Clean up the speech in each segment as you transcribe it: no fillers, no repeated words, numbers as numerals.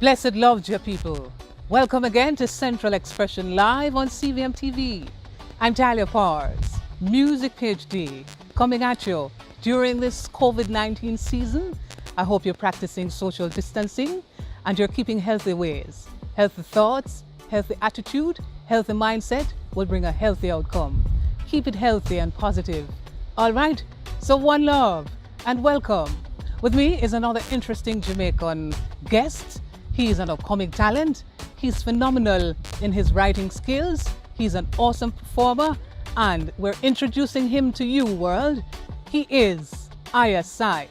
Blessed love, dear people. Welcome again to Central Expression live on CVM TV. I'm Talia Powers, music PhD, coming at you during this COVID-19 season. I hope you're practicing social distancing and you're keeping healthy ways. Healthy thoughts, healthy attitude, healthy mindset will bring a healthy outcome. Keep it healthy and positive. All right, so one love and welcome. With me is another interesting Jamaican guest. He's an upcoming talent. He's phenomenal in his writing skills. He's an awesome performer, and we're introducing him to you, world. He is Iyah Syte.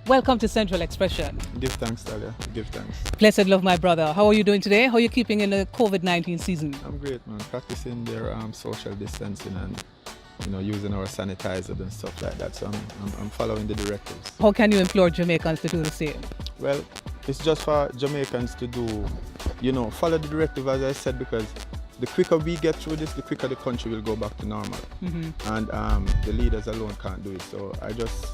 Welcome to Central Expression. Give thanks, Talia. Give thanks. Blessed love, my brother. How are you doing today? How are you keeping in the COVID-19 season? I'm great, man. Practicing their social distancing and using our sanitizers and stuff like that. So I'm following the directives. How can you implore Jamaicans to do the same? Well, it's just for Jamaicans to do, follow the directive, as I said, because the quicker we get through this, the quicker the country will go back to normal. And the leaders alone can't do it. So I just,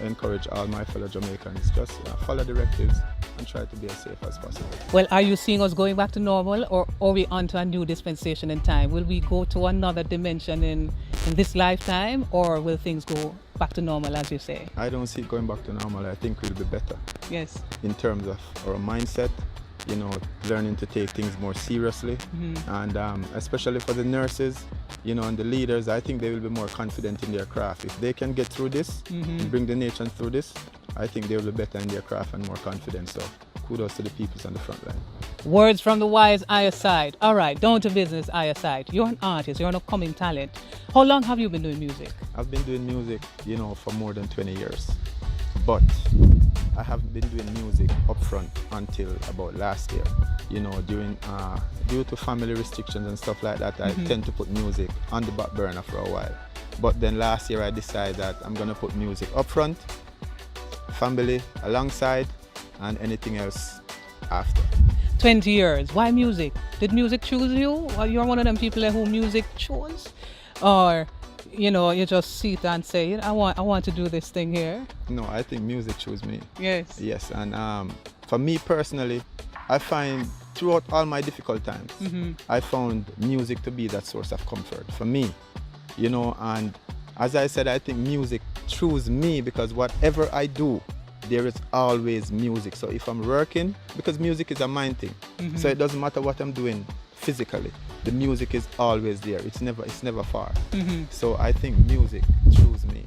encourage all my fellow Jamaicans, just follow directives and try to be as safe as possible. Well, are you seeing us going back to normal, or are we onto a new dispensation in time? Will we go to another dimension in this lifetime, or will things go back to normal, as you say? I don't see it going back to normal. I think we'll be better. Yes. In terms of our mindset, learning to take things more seriously. And especially for the nurses, and the leaders, I think they will be more confident in their craft. If they can get through this and bring the nation through this, I think they will be better in their craft and more confident. So kudos to the people on the front line. Words from the wise Iyah Syte. All right, down to business, Iyah Syte. You're an artist, you're an upcoming talent. How long have you been doing music? I've been doing music, for more than 20 years. But I haven't been doing music up front until about last year. Due to family restrictions and stuff like that, I tend to put music on the back burner for a while. But then last year I decided that I'm gonna put music up front, family alongside, and anything else after. 20 years, why music? Did music choose you? Or you're one of them people who music chose? Or you just sit and say, I want to do this thing here? No, I think music chose me. Yes. Yes, and for me personally, I find throughout all my difficult times, I found music to be that source of comfort for me, and as I said, I think music chose me because whatever I do, there is always music. So if I'm working, because music is a mind thing, so it doesn't matter what I'm doing physically, the music is always there. It's never far. So I think music chose me.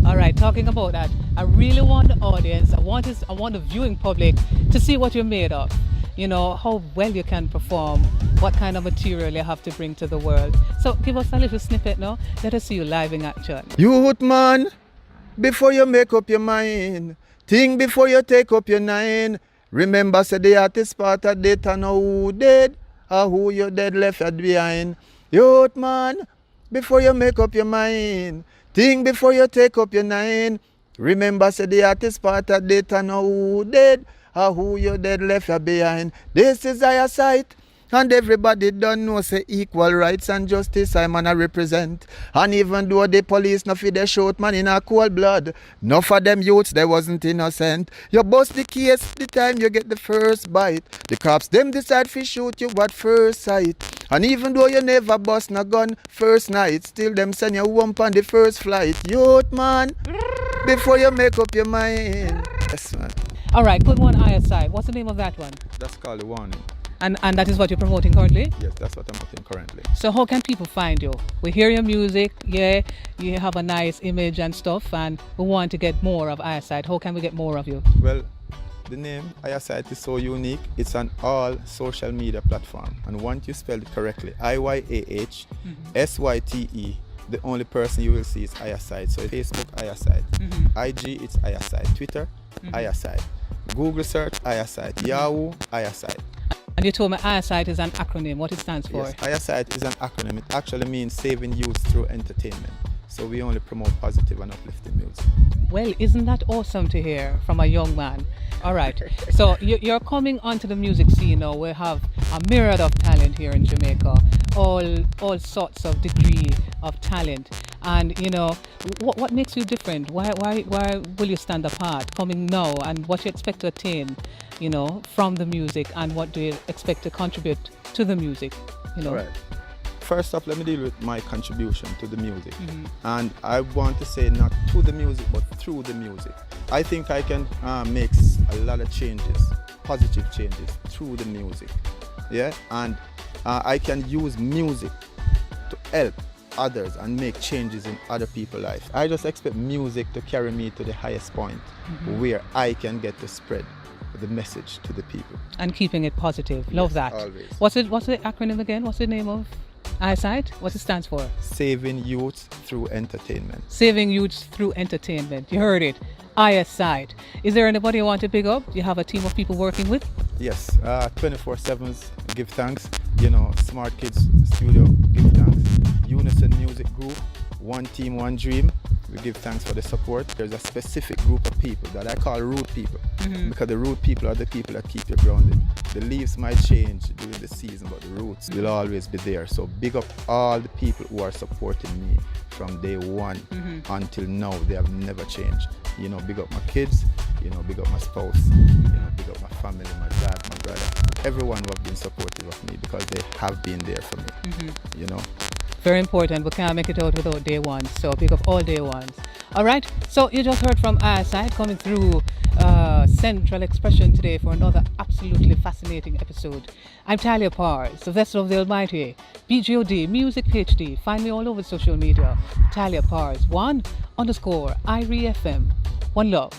All right, talking about that, I really want the audience, I want the viewing public to see what you're made of. How well you can perform, what kind of material you have to bring to the world. So give us a little snippet now. Let us see you live in action. Youth man, before you make up your mind, think before you take up your nine. Remember, say the artist part of death and who dead, or who you dead left behind. Youth man, before you make up your mind, think before you take up your nine. Remember, say the artist part of death and who dead, or who you dead left behind. This is Iyah Syte. And everybody don't know say equal rights and justice I man a represent. And even though the police no fit they shoot man in a cold blood, none of them youths they wasn't innocent. You bust the case the time you get the first bite. The cops them decide to shoot you at first sight. And even though you never bust no gun first night, still them send you home on the first flight. Youth man, before you make up your mind. Yes man. All right, good one, Iyah Syte. What's the name of that one? That's called The Warning. And that is what you're promoting currently? Yes, that's what I'm putting currently. So how can people find you? We hear your music, yeah, you have a nice image and stuff, and we want to get more of Iyah Syte. How can we get more of you? Well, the name Iyah Syte is so unique. It's on all social media platforms. And once you spell it correctly, IYAH SYTE, the only person you will see is Iyah Syte. So Facebook, Iyah Syte. IG, it's Iyah Syte. Twitter, Iyah Syte. Google search, Iyah Syte. Yahoo, Iyah Syte. And you told me Iyah Syte is an acronym. What it stands for? Yes, Iyah Syte is an acronym. It actually means saving youth through entertainment. So we only promote positive and uplifting music. Well, isn't that awesome to hear from a young man? All right. So you're coming onto the music scene now. We have a myriad of talent here in Jamaica. All sorts of degree of talent. And you know, what makes you different? Why will you stand apart coming now, and what you expect to attain, you know, from the music, and what do you expect to contribute to the music, you know? All right. First off, let me deal with my contribution to the music. And I want to say not to the music, but through the music. I think I can make a lot of changes, positive changes through the music. Yeah, and I can use music to help others and make changes in other people's life. I just expect music to carry me to the highest point where I can get to spread the message to the people. And keeping it positive. Love Yes, that. always. What's the acronym again? What's the name of Iyah Syte? What it stands for? Saving youth through entertainment. Saving youth through entertainment. You heard it. Iyah Syte. Is there anybody you want to pick up? Do you have a team of people working with? Yes, 24/7s, give thanks. You know, Smart Kids Studio, give thanks. Unison Music Group, One Team, One Dream. We give thanks for the support. There's a specific group of people that I call root people, because the root people are the people that keep you grounded. The leaves might change during the season, but the roots will always be there. So big up all the people who are supporting me from day one until now. They have never changed. You know, big up my kids, you know, big up my spouse, you know, big up my family, my dad, my brother, everyone who have been supportive of me, because they have been there for me, you know. Very important. We can't make it out without day ones. So pick up all day ones. All right. So you just heard from Iyah Syte coming through Central Expression today for another absolutely fascinating episode. I'm Talia Powers, the vessel of the Almighty, BGOD, Music PhD. Find me all over social media. Talia Powers, _IRE FM. One love.